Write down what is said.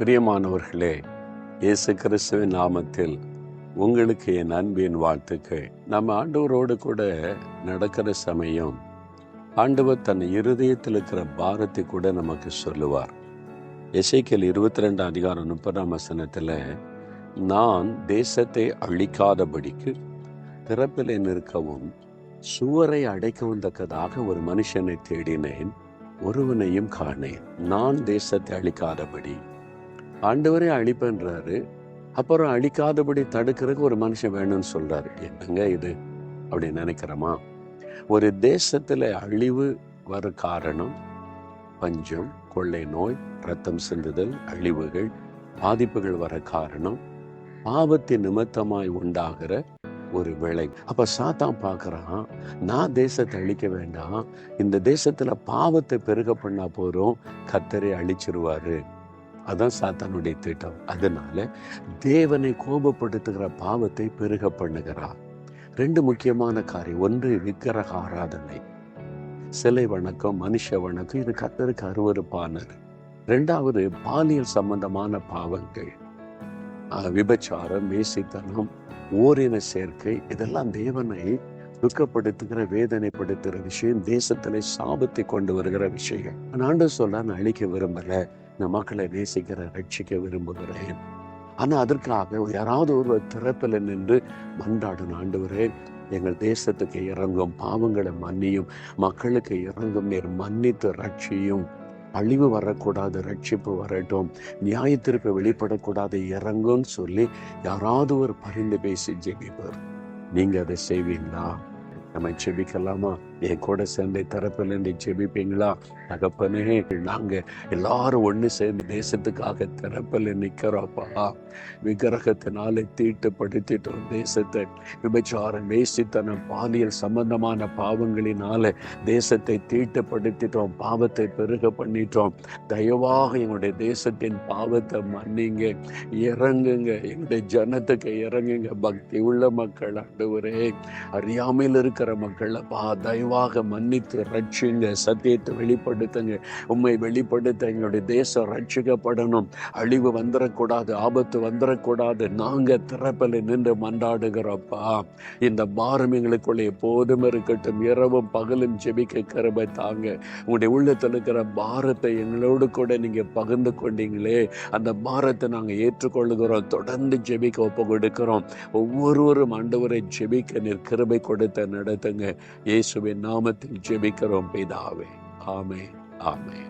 பிரியமானவர்களே, இயேசு கிறிஸ்துவின் நாமத்தில் உங்களுக்கு என் அன்பின் வாழ்த்துக்கள். நம்ம ஆண்டவரோடு கூட நடக்கிற சமயம் ஆண்டவர் தன் இருதயத்தில் இருக்கிற பாரத்தை கூட நமக்கு சொல்லுவார். எசேக்கியேல் 22:30 நான் தேசத்தை அழிக்காதபடிக்கு திறப்பிலே நிற்கவும் சுவரை அடைக்கவும் தக்கதாக ஒரு மனுஷனை தேடினேன், ஒருவனையும் காணேன். நான் தேசத்தை அழிக்காதபடி, ஆண்டவரே அழிப்பன்றாரு, அப்புறம் அழிக்காதபடி தடுக்கிறதுக்கு ஒரு மனுஷன் வேணும்னு சொல்றாரு. என்னங்க இது அப்படின்னு நினைக்கிறோமா? ஒரு தேசத்துல அழிவு வர காரணம் பஞ்சம், கொள்ளை நோய், ரத்தம் சிந்துதல், அழிவுகள், பாதிப்புகள் வர காரணம் பாவத்தின் நிமித்தமாய் உண்டாகிற ஒரு விளை. அப்ப சாத்தான் பார்க்கறான், நான் தேசத்தை அழிக்க வேண்டாம், இந்த தேசத்துல பாவத்தை பெருக பண்ணா போறோம், கர்த்தரை அழிச்சிருவாரு. அதான் சாத்தானுடைய திட்டம். அதனால தேவனை கோபப்படுத்துகிற பாவத்தை பெருக பண்ணுகிறார். 2 முக்கியமான காரியம். ஒன்று விக்கிரக ஆராதனை, சிலை வணக்கம், மனுஷ வணக்கம். இது கர்த்தருக்கு அருவருப்பானது. 2வது பாலியல் சம்பந்தமான பாவங்கள், விபச்சாரம், வேசித்தனம், ஓரின சேர்க்கை. இதெல்லாம் தேவனை துக்கப்படுத்துகிற, வேதனைப்படுத்துகிற விஷயம், தேசத்துல சாபத்தை கொண்டு வருகிற விஷயம். ஆண்டவர் சொல்ல, நான் அழிக்க விரும்பல, இந்த மக்களை நேசிக்கிற, ரட்சிக்க விரும்புகிறேன். ஆனா அதற்காக யாராவது ஒரு திறப்பில் நின்று மன்றாடணும், ஆண்டவரே எங்கள் தேசத்துக்கு இறங்கும், பாவங்களை மன்னியும், மக்களுக்கு இறங்கும், நீர் மன்னித்து ரட்சியும், அழிவு வரக்கூடாது, ரட்சிப்பு வரட்டும், நியாய தீர்ப்பு வெளிப்படக்கூடாது, இறங்கும்னு சொல்லி யாராவது ஒரு பரிந்து பேசி ஜெபிப்பார். நீங்க அதை செய்வீங்களா? நம்ம ஜெபிக்கலாமா? என் கூட சேர்ந்து தரப்பில் இருந்து ஜெபிப்பீங்களா? தகப்பனே, நாங்க எல்லாரும் ஒண்ணு சேர்ந்து தேசத்துக்காக திறப்பில் நிக்கிறோப்பா. விக்கிரகத்தினால தீட்டுப்படுத்திட்டோம் தேசத்தை. விபச்சாரம், வேசித்தனம், பாலியல் சம்பந்தமான பாவங்களினால தேசத்தை தீட்டுப்படுத்திட்டோம், பாவத்தை பெருக பண்ணிட்டோம். தயவாக எங்களுடைய தேசத்தின் பாவத்தை மன்னிங்க, இறங்குங்க, எங்களுடைய ஜனத்துக்கு இறங்குங்க. பக்தி உள்ள மக்கள் ஆண்டவரே, அறியாமையில் இருக்கிற மக்களப்பா தயவாக மன்னித்து ரட்சிங்க, சத்தியத்தை வெளிப்படுத்துங்க, உண்மை வெளிப்படுத்த எங்களுடைய தேசம் ரட்சிக்கப்படணும். அழிவு வந்துடக்கூடாது, ஆபத்து வந்துடக்கூடாது. நாங்க திறப்பில் நின்று மன்றாடுகிறோப்பா. இந்த பாரம் எங்களுக்குள்ள எப்போதும் இருக்கட்டும். இரவும் பகலும் ஜெபிக்க கிருபை தாங்க. உங்களுடைய உள்ளத்தில் இருக்கிற பாரத்தை எங்களோடு கூட நீங்க பகிர்ந்து கொண்டீங்களே, அந்த பாரத்தை நாங்க ஏற்றுக்கொள்ளுகிறோம். தொடர்ந்து ஜெபிக்க ஒப்பு கொடுக்கிறோம். ஒவ்வொருவரும் ஆண்டவரை ஜெபிக்க நீர் கிருபை கொடுத்த நடத்துங்க. இயேசுவின் நாமத்தில் ஜெபிக்கிறோம் பிதாவே. ஆமென், ஆமென்.